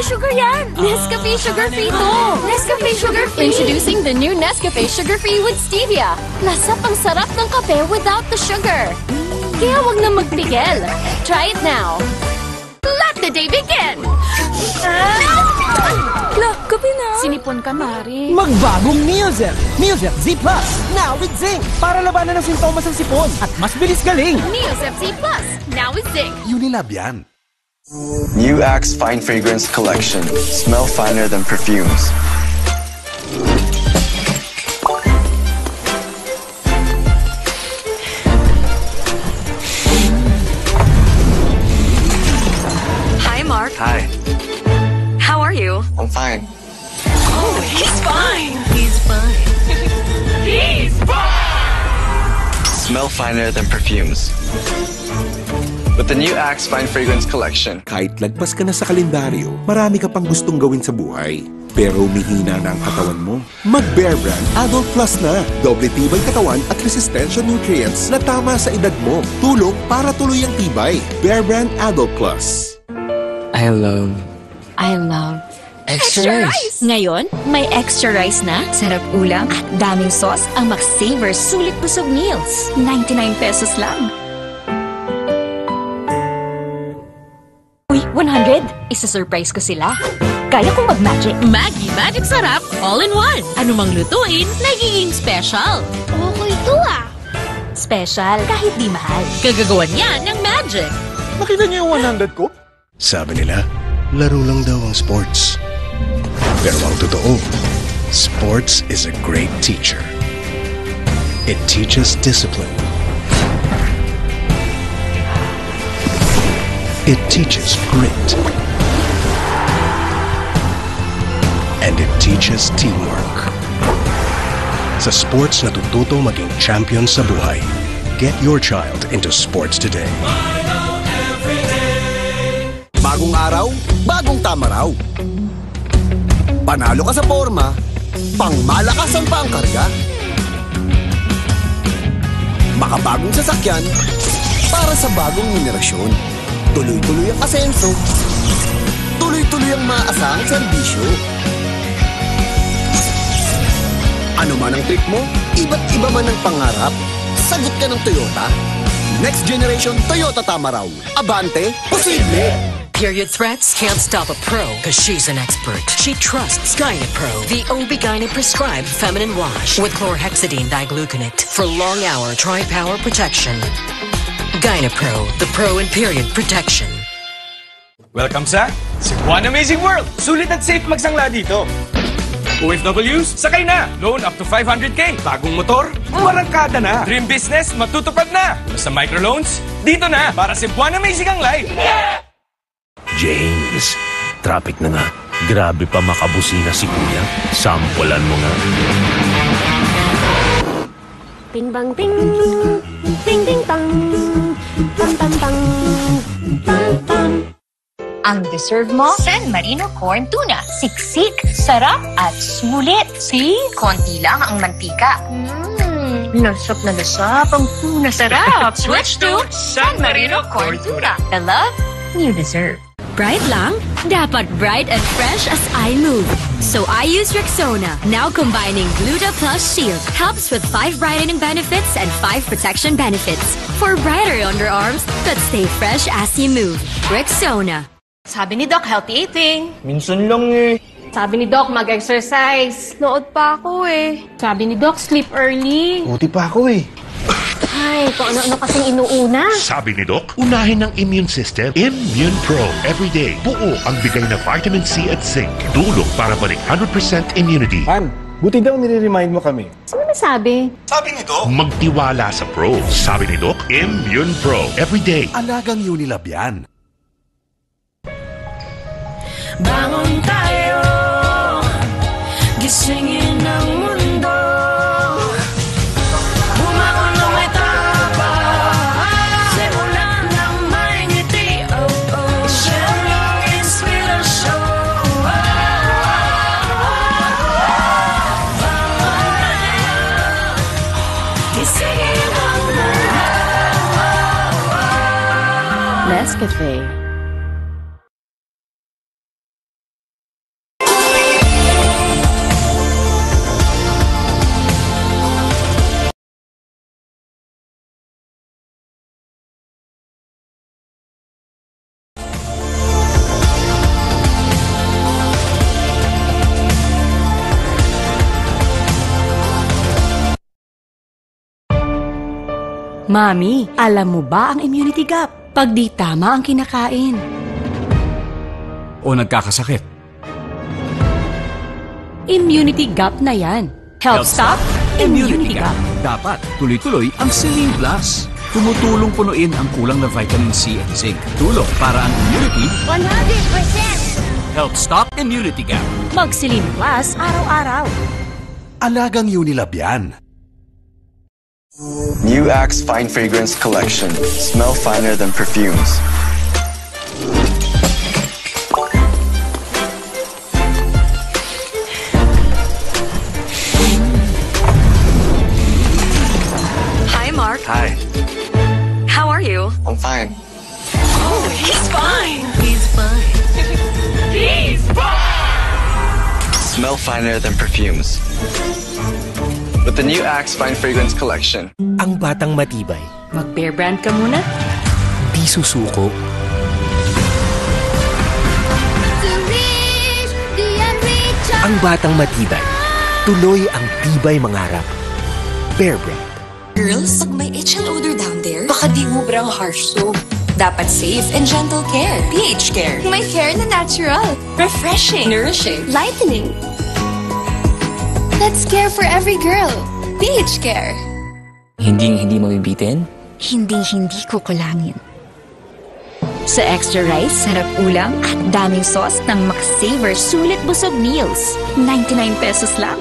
sugar yan! Nescafe Sugar Free to! Nescafe Sugar Free! Introducing the new Nescafe Sugar Free with stevia. Lasap ang sarap ng kape without the sugar. Kaya wag na magpigil. Try it now. Let the day begin! Kape na. Sinipon ka, Mari. Magbagong Neozep! Neozep Z Plus! Now with zinc! Para labanan ang sintomas ng sipon at mas bilis galing! Neozep Z Plus. Now with zinc. Unilab yan. New Axe Fine Fragrance Collection. Smell finer than perfumes. Hi, Mark. Hi, How are you? I'm fine. Oh, he's fine. He's fine. He's fine! Smell finer than perfumes. With the new Axe Fine Fragrance Collection. Kahit lagpas ka na sa kalendaryo, marami ka pang gustong gawin sa buhay. Pero umihina na ang katawan mo. Mag-Bear Brand Adult Plus na. Doble tibay katawan at resistensya nutrients na tama sa edad mo. Tulong para tuloy ang tibay. Bear Brand Adult Plus. I love Extra rice! Ngayon, may extra rice na, sarap ulam at daming sauce ang Max-Savor Sulit Busog Meals. 99 pesos lang. Uy, 100! Isa-surprise ko sila. Kaya kong mag-magic. Maggi Magic Sarap, all-in-one. Anumang lutuin, nagiging special. Okay to ah. Special kahit di mahal. Kagagawan niya ng magic. Nakita niyo yung 100 ko? Sabi nila, laro lang daw ang sports. Pero ang totoo, sports is a great teacher. It teaches discipline. It teaches grit. And it teaches teamwork. Sa sports natututo maging champion sa buhay. Get your child into sports today. Bagong araw, bagong tama raw. Panalo ka sa forma, pangmalakasan pa ang karga. Makabagong sasakyan, para sa bagong henerasyon. Tuloy-tuloy ang asenso, tuloy-tuloy ang maaasahang serbisyo. Ano man ang trip mo, iba't iba man ang pangarap, sagot ka ng Toyota. Next generation Toyota Tamaraw. Abante, posible! Period threats can't stop a pro because she's an expert. She trusts Gynapro, the OB-GYN prescribed feminine wash with chlorhexidine digluconate for long-hour tri-power protection. Gynapro, the pro in period protection. Welcome sa Cebuan Amazing World! Sulit at safe magsangla dito. OFWs, sakay na! Loan up to 500k. Bagong motor, marangkada na. Dream business, matutupad na. Basta microloans, dito na. Para Cebuan Amazing ang life. Yeah! James, traffic na nga. Grabe pa makabusina si Kuya. Sampulan mo nga. Ting bang ting, ting ting tang, tang tang tang, tang tang. Ang deserve mo, San Marino Corn Tuna. Siksik, sarap at sulit. See? Konti lang ang mantika. Lasap na lasap ang tuna sarap. Switch to San Marino Corn Tuna. The love you deserve. Bright lang? Dapat bright and fresh as I move. So I use Rexona. Now combining Gluta Plus Shield. Helps with 5 brightening benefits and 5 protection benefits. For brighter underarms that stay fresh as you move. Rexona. Sabi ni Doc, healthy eating. Minsan lang eh. Sabi ni Doc, mag-exercise. Nood pa ako eh. Sabi ni Doc, sleep early. Buti pa ako eh. Ay, kung ano-ano kasing inuuna. Sabi ni Doc, unahin ng immune system. Immune Pro. Everyday, buo ang bigay na vitamin C at zinc. Tulong para balik 100% immunity. Han, buti daw nire-remind mo kami. Sino nasabi? Sabi ni Doc. Magtiwala sa Pro. Sabi ni Doc, Immune Pro. Everyday. Alagang Unilab yan. Bangon tayo, gisingin ang mundo. Bumangon ng may tapang, simulan ng may ngiti. Oh, oh, share ng inspirasyon. Bangon tayo, gisingin ang mundo. Nescafe. Mami, alam mo ba ang immunity gap? Pag di tama ang kinakain. O nagkakasakit. Immunity gap na yan. Health Stop, Immunity Gap. Dapat tuloy-tuloy ang Celine Plus. Tumutulong punuin ang kulang na vitamin C at zinc. Tulong para ang immunity 100%! Health Stop Immunity Gap. Mag-Celine Plus araw-araw. Alagang Unilab yan. New Axe Fine Fragrance Collection. Smell finer than perfumes. Hi, Mark. Hi. How are you? I'm fine. Oh, he's fine. He's fine. He's fine! Smell finer than perfumes. With the new Axe Fine Fragrance Collection. Ang batang matibay. Mag-Bear Brand ka muna. Di susuko. Ang batang matibay. Tuloy ang tibay mangarap. Bear Brand. Girls, pag may itch and odor down there, baka di ubrang harsh soap. Dapat safe and gentle care. pH Care. May hair na natural. Refreshing. Nourishing. Lightening. Let's care for every girl. pH Care. Hindi mabibitin? Hindi ko kulangin. Sa extra rice, sarap ulam at daming sauce ng McSaver Sulit Busog Meals. 99 pesos lang.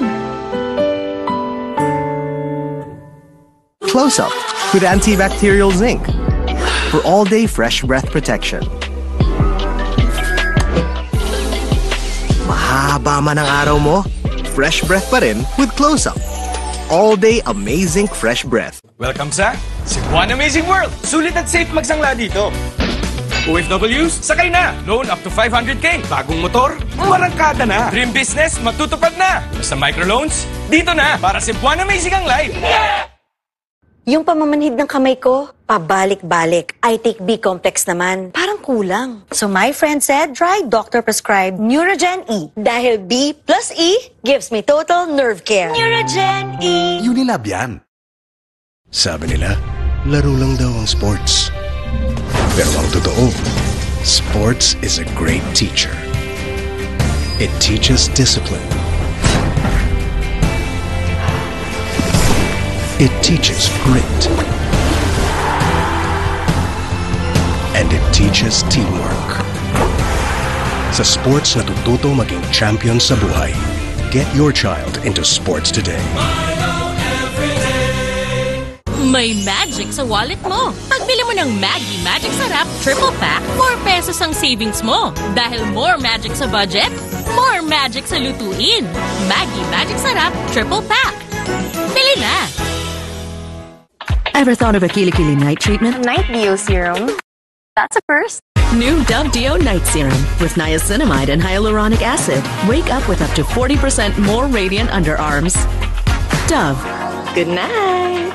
Close Up with antibacterial zinc for all-day fresh breath protection. Mahaba man ang araw mo, fresh breath pa rin with Close Up. All-day amazing fresh breath. Welcome sa Cebuan Amazing World! Sulit at safe magsangla dito. OFWs, sakay na! Loan up to 500k. Bagong motor, marangkada na. Dream business, matutupad na. Basta microloans, dito na. Para Cebuan Amazing ang life. Yeah! Yung pamamanhid ng kamay ko, pabalik-balik. I take B-complex naman. Parang kulang. So my friend said, try doctor-prescribed Neurogen E. Dahil B plus E gives me total nerve care. Neurogen E. Unilab yan. Sabi nila, laro lang daw ang sports. Pero ang totoo, sports is a great teacher. It teaches discipline. It teaches grit. And it teaches teamwork. Sa sports natututo maging champion sa buhay. Get your child into sports today. May magic sa wallet mo. Pagbili mo ng Maggi Magic Sarap Triple Pack, 4 pesos ang savings mo. Dahil more magic sa budget, more magic sa lutuin. Maggi Magic Sarap Triple Pack. Bili na! Ever thought of a Kilikili night treatment? Night Dio Serum. That's a first. New Dove Dio Night Serum with niacinamide and hyaluronic acid. Wake up with up to 40% more radiant underarms. Dove. Good night!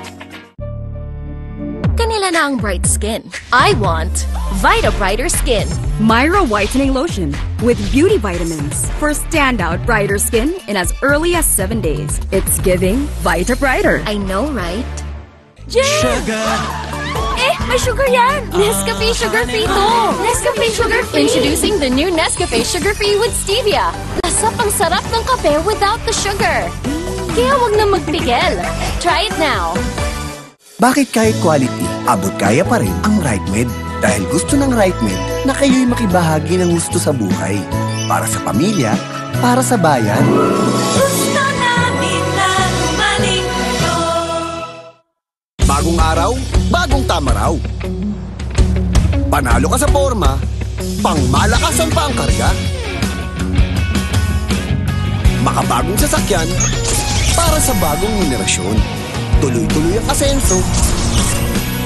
Kanila na ang bright skin. I want Vita Brighter Skin. Myra Whitening Lotion with beauty vitamins for standout brighter skin in as early as 7 days. It's giving Vita Brighter. I know, right? Sugar! May sugar yan! Nescafe Sugar Free to! Nescafe Sugar Free! Introducing the new Nescafe Sugar Free with Stevia. Lasap ang sarap ng kape without the sugar. Kaya wag na magpigil. Try it now. Bakit kahit quality, abot kaya pa rin ang RightMed? Dahil gusto ng RightMed na kayo'y makibahagi ng gusto sa buhay. Para sa pamilya, para sa bayan. Gusto namin na gumaling ito. Bagong araw, bagong tama raw. Panalo ka sa forma, pangmalakasan pa ang karga. Makabagong sasakyan, para sa bagong henerasyon. Tuloy-tuloy ang asenso.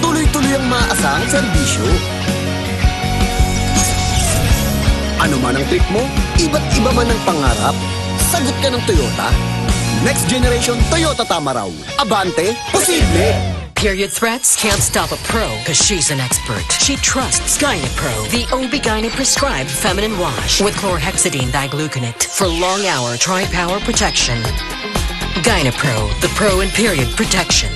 Tuloy-tuloy ang maasahang serbisyo. Ano man ang trip mo, iba't iba man ang pangarap, sagot ka ng Toyota. Next generation Toyota tama raw. Abante, posible! Period threats can't stop a pro because she's an expert. She trusts Gynapro, the OB-GYN prescribed feminine wash with chlorhexidine digluconate for long-hour tri-power protection. Gynapro, the pro in period protection.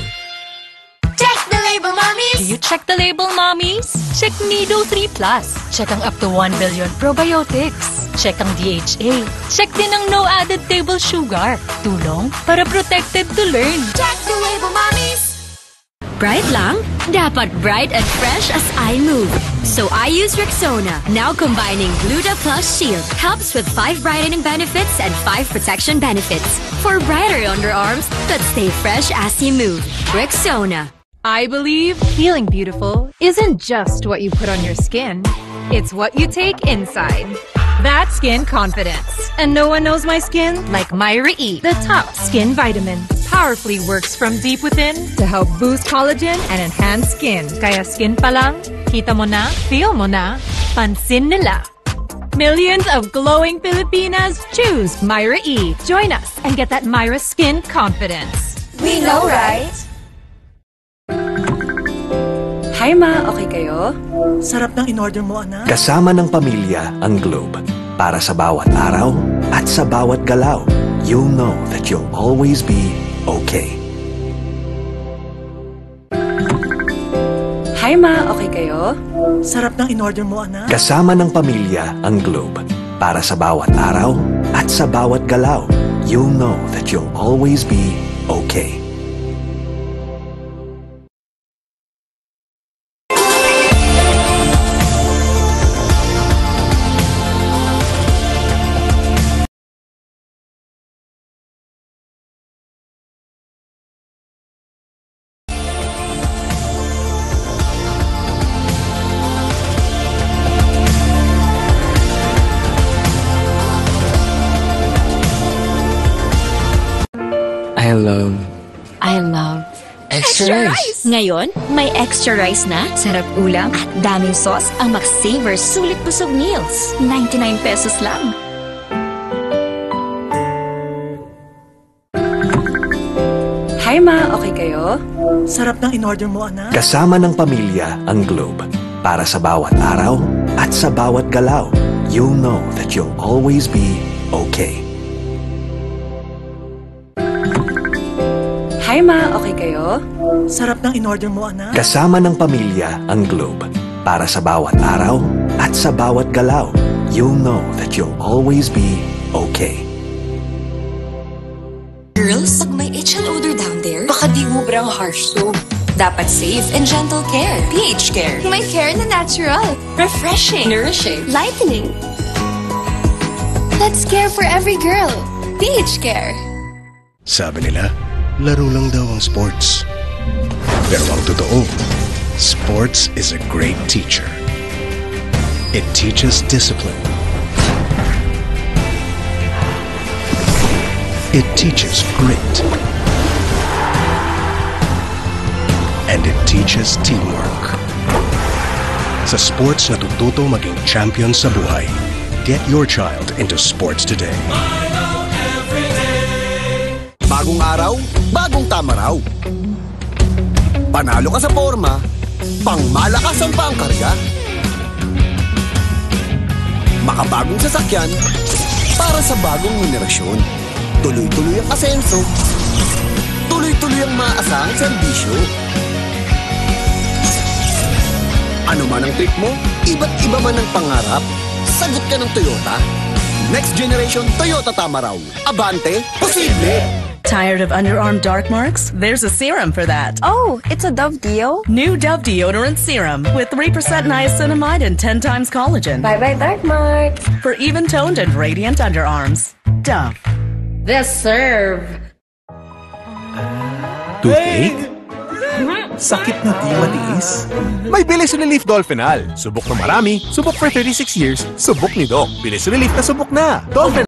Check the label, mom. Do you check the label, mommies? Check Nido 3 Plus. Check ang up to 1 billion probiotics. Check ang DHA. Check din ang no added table sugar. Tulong para protected to learn. Check the label, mommies! Bright lang? Dapat bright and fresh as I move. So I use Rexona, now combining Gluta Plus Shield. Helps with 5 brightening benefits and 5 protection benefits. For brighter underarms that stay fresh as you move. Rexona. I believe feeling beautiful isn't just what you put on your skin. It's what you take inside. That's skin confidence. And no one knows my skin like Myra E, the top skin vitamin. Powerfully works from deep within to help boost collagen and enhance skin. Kaya skin pa lang, kita mo na, feel mo na, pansin nila. Millions of glowing Filipinas choose Myra E. Join us and get that Myra skin confidence. We know, right? Hi ma, okay kayo? Sarap ng in-order mo, anak. Kasama ng pamilya ang Globe. Para sa bawat araw at sa bawat galaw, you'll know that you'll always be okay. Hi ma, okay kayo? Sarap ng in-order mo, anak. Kasama ng pamilya ang Globe. Para sa bawat araw at sa bawat galaw, you'll know that you'll always be okay. I love Extra rice! Ngayon, may extra rice na, sarap ulam, at daming sauce ang McSaver Sulit Busog Meals. 99 pesos lang. Hi ma, okay kayo? Sarap ng in-order mo, anak. Kasama ng pamilya ang Globe. Para sa bawat araw at sa bawat galaw, you'll know that you'll always be okay. Hi ma, okay kayo? Sarap ng in-order mo, anak. Kasama ng pamilya ang Globe. Para sa bawat araw at sa bawat galaw, you'll know that you'll always be okay. Girls, pag may itchal odor down there, baka di ubrang harsh soap. Dapat safe and gentle care. pH Care. May care na natural. Refreshing. Nourishing. Lightening. Let's care for every girl. pH Care. Sabi nila, laro lang daw ang sports. Pero ang totoo, sports is a great teacher. It teaches discipline. It teaches grit. And it teaches teamwork. Sa sports natututo maging champion sa buhay. Get your child into sports today. Bagong araw, bagong tama raw. Panalo ka sa forma, pangmalakasan pa ang karga. Makabagong sasakyan, para sa bagong henerasyon. Tuloy-tuloy ang asenso, tuloy-tuloy ang maaasahang serbisyo. Ano man ang trip mo, iba't iba man ang pangarap, sagot ka ng Toyota. Next generation Toyota Tamaraw. Abante, posible! Tired of underarm dark marks? There's a serum for that. Oh, it's a Dove Deo? New Dove Deodorant Serum with 3% niacinamide and 10 times collagen. Bye-bye dark marks. For even-toned and radiant underarms. Dove. The serve. Toothache? Sakit na di matiis? May Bilis Relief Dolphinal. Subok na marami, subok for 36 years, subok ni Doc. Bilis Relief na subok na. Dolphinal.